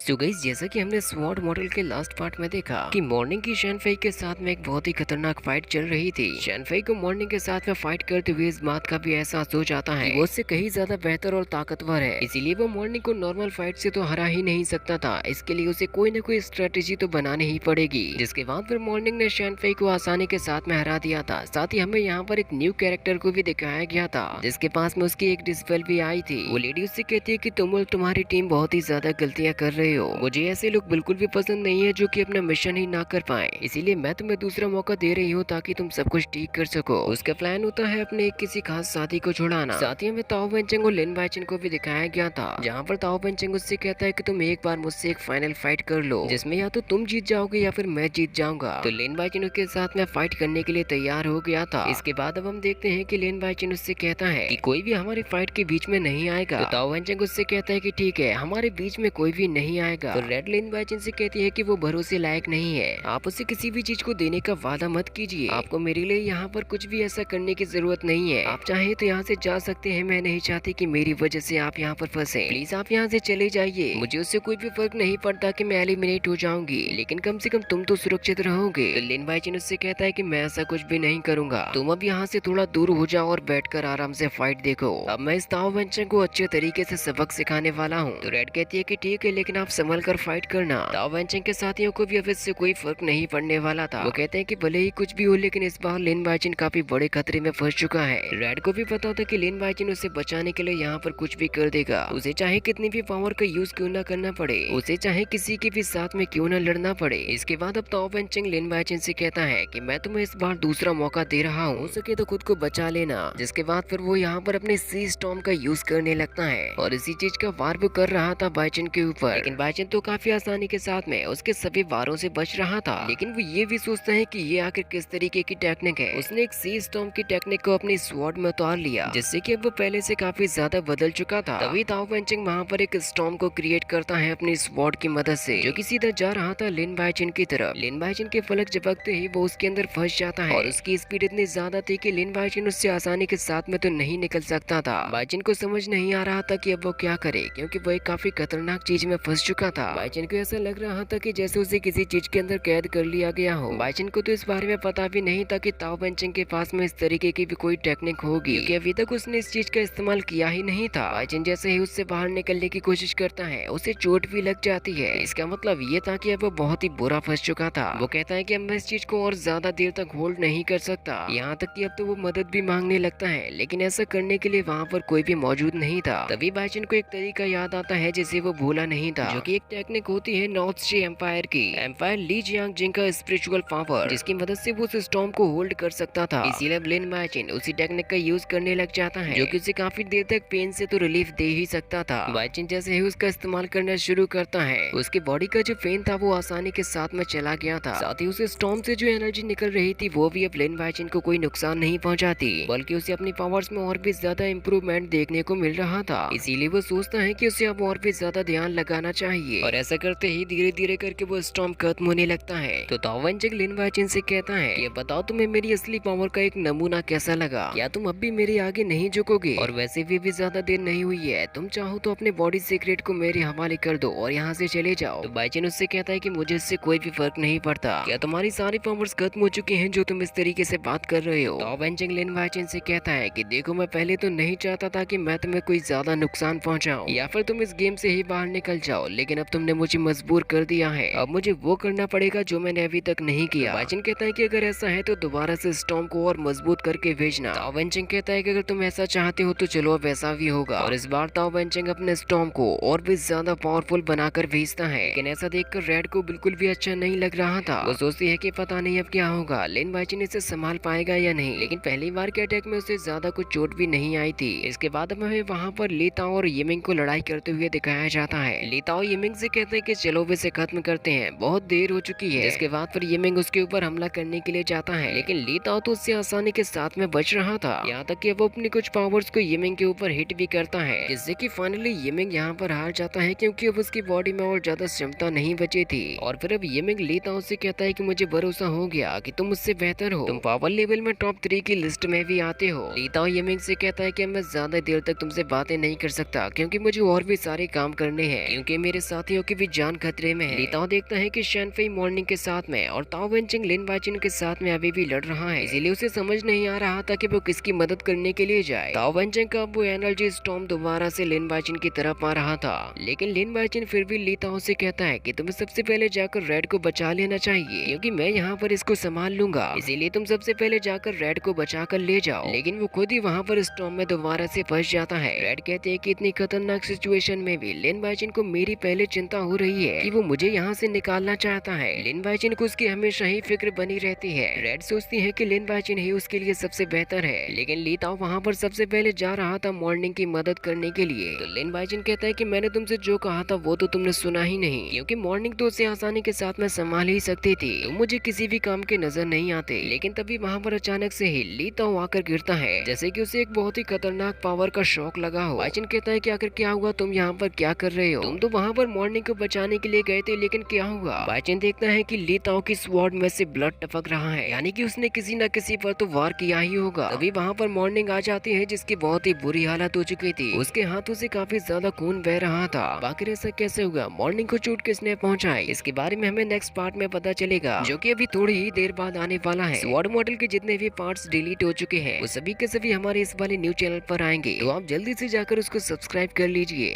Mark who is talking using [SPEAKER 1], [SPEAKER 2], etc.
[SPEAKER 1] So guys, जैसा कि हमने स्वॉर्ड मॉडल के लास्ट पार्ट में देखा कि मॉर्निंग की शैनफेई के साथ में एक बहुत ही खतरनाक फाइट चल रही थी। शैनफेई को मॉर्निंग के साथ में फाइट करते हुए इस बात का भी एहसास हो जाता है कि वो उससे कहीं ज्यादा बेहतर और ताकतवर है, इसीलिए वो मॉर्निंग को नॉर्मल फाइट से तो हरा ही नहीं सकता था। इसके लिए उसे कोई न कोई स्ट्रेटेजी तो बनानी ही पड़ेगी, जिसके बाद फिर मॉर्निंग ने शैनफेई को आसानी के साथ में हरा दिया था। साथ ही हमें यहाँ पर एक न्यू कैरेक्टर को भी दिखाया गया था, जिसके पास में उसकी एक डिस्पेल भी आई थी। वो लेडी उससे कहती है कि तुम और तुम्हारी टीम बहुत ही ज्यादा गलतियां कर रहे हो, मुझे ऐसे लोग बिल्कुल भी पसंद नहीं है जो कि अपना मिशन ही ना कर पाए, इसीलिए मैं तुम्हें दूसरा मौका दे रही हूँ ताकि तुम सब कुछ ठीक कर सको। उसका प्लान होता है अपने एक किसी खास साथी को छुड़ाना। साथ ही हमें ताओ वेंचेंग और लिन वाइचेन को भी दिखाया गया था, जहाँ पर ताओ वेंचेंग उससे कहता है कि तुम एक बार मुझसे एक फाइनल फाइट कर लो, जिसमें या तो तुम जीत जाओगे या फिर मैं जीत जाऊंगा। तो लिन वाइचेन उसके साथ में फाइट करने के लिए तैयार हो गया था। इसके बाद अब हम देखते हैं कि लिन वाइचेन उससे कहता है कि कोई भी हमारी फाइट के बीच में नहीं आएगा। तो ताओ वेंचेंग उससे कहता है कि ठीक है, हमारे बीच में कोई भी नहीं आएगा। तो रेड लिन वाइचेन से कहती है कि वो भरोसे लायक नहीं है, आप उसे किसी भी चीज को देने का वादा मत कीजिए, आपको मेरे लिए यहाँ पर कुछ भी ऐसा करने की जरूरत नहीं है, आप चाहे तो यहाँ से जा सकते हैं, मैं नहीं चाहती कि मेरी वजह से आप यहाँ पर फंसे, प्लीज आप यहाँ से चले जाइए, मुझे उससे कोई भी फर्क नहीं पड़ता कि मैं एलिमिनेट हो जाऊंगी, लेकिन कम से कम तुम तो सुरक्षित रहोगे। तो लिन वाइचेन उससे कहता है कि मैं ऐसा कुछ भी नहीं करूंगा, तुम अब यहाँ से थोड़ा दूर हो जाओ और बैठकर आराम से फाइट देखो, अब मैं इस ताओ वेंचेंग को अच्छे तरीके से सबक सिखाने वाला हूँ। तो रेड कहती है कि ठीक है, लेकिन आप संभल कर फाइट करना। ताओ वेंचेंग के साथियों को भी अब इससे कोई फर्क नहीं पड़ने वाला था। वो कहते हैं कि भले ही कुछ भी हो, लेकिन इस बार लिन वाइचेन काफी बड़े खतरे में फंस चुका है। रेड को भी पता था कि लिन वाइचेन उसे बचाने के लिए यहाँ पर कुछ भी कर देगा, उसे चाहे कितनी भी पावर का यूज क्यों ना करना पड़े, उसे चाहे किसी के भी साथ में क्यों ना लड़ना पड़े। इसके बाद अब ताओ वेंचेंग लिन वाइचेन से कहता है कि मैं तुम्हें इस बार दूसरा मौका दे रहा हूँ, हो सके तो खुद को बचा लेना। जिसके बाद फिर वो यहाँ पर अपने सी स्टॉर्म का यूज करने लगता है और इसी चीज का वार वो कर रहा था बाइचेन के ऊपर, लेकिन बाइचेन तो काफी आसानी के साथ में उसके सभी वारों से बच रहा था। लेकिन वो ये भी सोचता है कि ये आखिर किस तरीके की टेक्निक है। उसने एक सी स्टॉर्म की टेक्निक को अपनी स्वॉर्ड में उतार लिया, जिससे कि अब वो पहले से काफी ज्यादा बदल चुका था। तभी ताओ वेंचेंग वहाँ पर एक स्टॉर्म को क्रिएट करता है अपनी स्वॉर्ड की मदद से, जो कि सीधा जा रहा था लिन वाइचेन की तरफ। लिन वाइचेन के फलक झपकते ही वो उसके अंदर फंस जाता है और उसकी स्पीड इतनी ज्यादा थी कि लिन वाइचेन उससे आसानी के साथ में तो नहीं निकल सकता था। वाइचेन को समझ नहीं आ रहा था कि अब वो क्या करे, क्योंकि वो एक काफी खतरनाक चीज में फंस चुका था। वाइचेन को ऐसा लग रहा था कि जैसे उसे किसी चीज के अंदर कैद कर लिया गया हो। वाइचेन को तो इस बारे में पता भी नहीं था कि ताओ वेंचेंग के पास में इस तरीके की भी कोई टेक्निक होगी, क्योंकि अभी तक उसने इस चीज का इस्तेमाल किया ही नहीं था। वाइचेन जैसे ही उससे बाहर निकलने की कोशिश करता है, उसे चोट भी लग जाती है। इसका मतलब ये था कि अब वो बहुत ही बुरा फंस चुका था। वो कहता है कि अब मैं इस चीज को और ज्यादा देर तक होल्ड नहीं कर सकता, यहाँ तक कि अब तो वो मदद भी मांगने लगता है, लेकिन ऐसा करने के लिए वहाँ पर कोई भी मौजूद नहीं था। तभी वाइचेन को एक तरीका याद आता है जिसे वो भूला नहीं था, जो कि एक टेक्निक होती है नॉर्थ सी एम्पायर की, एम्पायर ली जियांग जिंग का स्पिरिचुअल पावर, जिसकी मदद से वो उस स्टॉर्म को होल्ड कर सकता था। इसीलिए लिन वाइचेन उसी टेक्निक का यूज करने लग जाता है, जो कि उसे काफी देर तक पेन से तो रिलीफ दे ही सकता था। वाइचेन जैसे ही उसका इस्तेमाल करना शुरू करता है, उसकी बॉडी का जो पेन था वो आसानी के साथ में चला गया था। साथ ही उस स्टॉर्म से जो एनर्जी निकल रही थी वो भी अब लिन वाइचेन को कोई नुकसान नहीं पहुंचाती, बल्कि उसे अपनी पावर्स में और भी ज्यादा इम्प्रूवमेंट देखने को मिल रहा था। इसीलिए वो सोचता है कि उसे अब और भी ज्यादा ध्यान लगाना चाहिए, और ऐसा करते ही धीरे धीरे करके वो स्टॉर्म खत्म होने लगता है। तो ताओ वेंचेंग लिन वाइचेन से कहता है कि बताओ तुम्हें मेरी असली पावर का एक नमूना कैसा लगा, क्या तुम अब भी मेरे आगे नहीं झुकोगे? और वैसे भी ज्यादा देर नहीं हुई है, तुम चाहो तो अपने बॉडी सीक्रेट को मेरे हवाले कर दो और यहाँ से चले जाओ। तो वाइचेन उससे कहता है कि मुझे इससे कोई भी फर्क नहीं पड़ता, क्या तुम्हारी सारी पावर्स खत्म हो चुकी हैं जो तुम इस तरीके से बात कर रहे हो? ताओ वेंचेंग लिन वाइचेन से कहता है कि देखो, मैं पहले तो नहीं चाहता था कि मैं तुम्हें कोई ज्यादा नुकसान पहुंचाऊं या फिर तुम इस गेम से ही बाहर निकल जाओ, लेकिन अब तुमने मुझे मजबूर कर दिया है, अब मुझे वो करना पड़ेगा जो मैंने अभी तक नहीं किया। वाइचेन कहता है कि अगर ऐसा है तो दोबारा से स्टॉर्म को और मजबूत करके भेजना। ताओ वेंचेंग कहता है कि अगर तुम ऐसा चाहते हो तो चलो, अब वैसा भी होगा। और इस बार ताओ वेंचेंग अपने स्टॉर्म को और भी ज्यादा पावरफुल बनाकर भेजता है, लेकिन ऐसा देखकर रेड को बिल्कुल भी अच्छा नहीं लग रहा था। वो सोचती है कि पता नहीं अब क्या होगा, लिन वाइचेन इसे संभाल पाएगा या नहीं, लेकिन पहली बार के अटैक में उसे ज्यादा कुछ चोट भी नहीं आई थी। इसके बाद हमें वहाँ पर ली ताओ और यिमिंग को लड़ाई करते हुए दिखाया जाता है। ली ताओ यिमिंग से कहते हैं कि चलो इसे खत्म करते हैं, बहुत देर हो चुकी है। इसके बाद फिर यिमिंग उसके ऊपर हमला करने के लिए जाता है, लेकिन ली ताओ तो उससे आसानी के साथ में बच रहा था, यहाँ तक कि वो अपनी कुछ पावर्स को यिमिंग के ऊपर हिट भी करता है, जिससे कि फाइनली यिमिंग यहाँ पर हार जाता है, क्योंकि अब उसकी बॉडी में और ज्यादा क्षमता नहीं बची थी। और फिर अब यिमिंग ली ताओ से कहता है कि मुझे भरोसा हो गया कि तुम मुझसे बेहतर हो, तुम पावर लेवल में टॉप 3 की लिस्ट में भी आते हो। ली ताओ यिमिंग से कहता है कि मैं ज्यादा देर तक तुमसे बातें नहीं कर सकता, क्योंकि मुझे और भी सारे काम करने हैं, क्योंकि मेरे मेरे साथियों की भी जान खतरे में है। ली ताओ देखता है कि शैनफेई मॉर्निंग के साथ में और ताओ वेंचिंग लिन बाइचिन के साथ में अभी भी लड़ रहा है, इसीलिए उसे समझ नहीं आ रहा था कि वो किसकी मदद करने के लिए जाए। ताओ वेंचिंग का वो एनर्जी स्टॉर्म दोबारा से लिन बाइचिन की तरफ आ रहा था, लेकिन लिन बाइचिन फिर भी ली ताओ से कहता है कि तुम्हें सबसे पहले जाकर रेड को बचा लेना चाहिए, क्योंकि मैं यहाँ पर इसको संभाल लूंगा, इसीलिए तुम सबसे पहले जाकर रेड को बचा कर ले जाओ। लेकिन वो खुद ही वहाँ पर स्टॉर्म में दोबारा से फंस जाता है। रेड कहते हैं कि इतनी खतरनाक सिचुएशन में भी लिन बाइचिन को मेरी पहले चिंता हो रही है कि वो मुझे यहाँ से निकालना चाहता है। लिन बाइचिन को उसकी हमेशा ही फिक्र बनी रहती है। रेड सोचती है कि लिन बाइचिन ही उसके लिए सबसे बेहतर है, लेकिन ली ताओ वहाँ पर सबसे पहले जा रहा था मॉर्निंग की मदद करने के लिए। तो लिन बाइचिन कहता है कि मैंने तुमसे जो कहा था वो तो तुमने सुना ही नहीं, क्योंकि मॉर्निंग तो उसे आसानी के साथ में संभाल ही सकती थी, तुम मुझे किसी भी काम के नजर नहीं आते। लेकिन तभी वहाँ पर अचानक से ही ली ताओ आकर गिरता है, जैसे कि उसे एक बहुत ही खतरनाक पावर का शॉक लगा हो। बाइचिन कहता है कि आखिर क्या हुआ, तुम यहाँ पर क्या कर रहे हो? तुम तो वहाँ पर मॉर्निंग को बचाने के लिए गए थे, लेकिन क्या हुआ? बाइचिन देखता है कि ली ताओ की स्वॉर्ड में से ब्लड टपक रहा है, यानी कि उसने किसी न किसी पर तो वार किया ही होगा। तभी वहाँ पर मॉर्निंग आ जाती है, जिसकी बहुत ही बुरी हालत हो चुकी थी, उसके हाथों से काफी ज्यादा खून बह रहा था। बाकी ऐसा कैसे हुआ, मॉर्निंग को चोट किसने पहुंचाई, इसके बारे में हमें नेक्स्ट पार्ट में पता चलेगा, जो कि अभी थोड़ी ही देर बाद आने वाला है। स्वॉर्ड मॉडल के जितने भी पार्ट्स डिलीट हो चुके हैं वो सभी के सभी हमारे इस वाले न्यू चैनल पर आएंगे, तो आप जल्दी से जाकर उसको सब्सक्राइब कर लीजिए।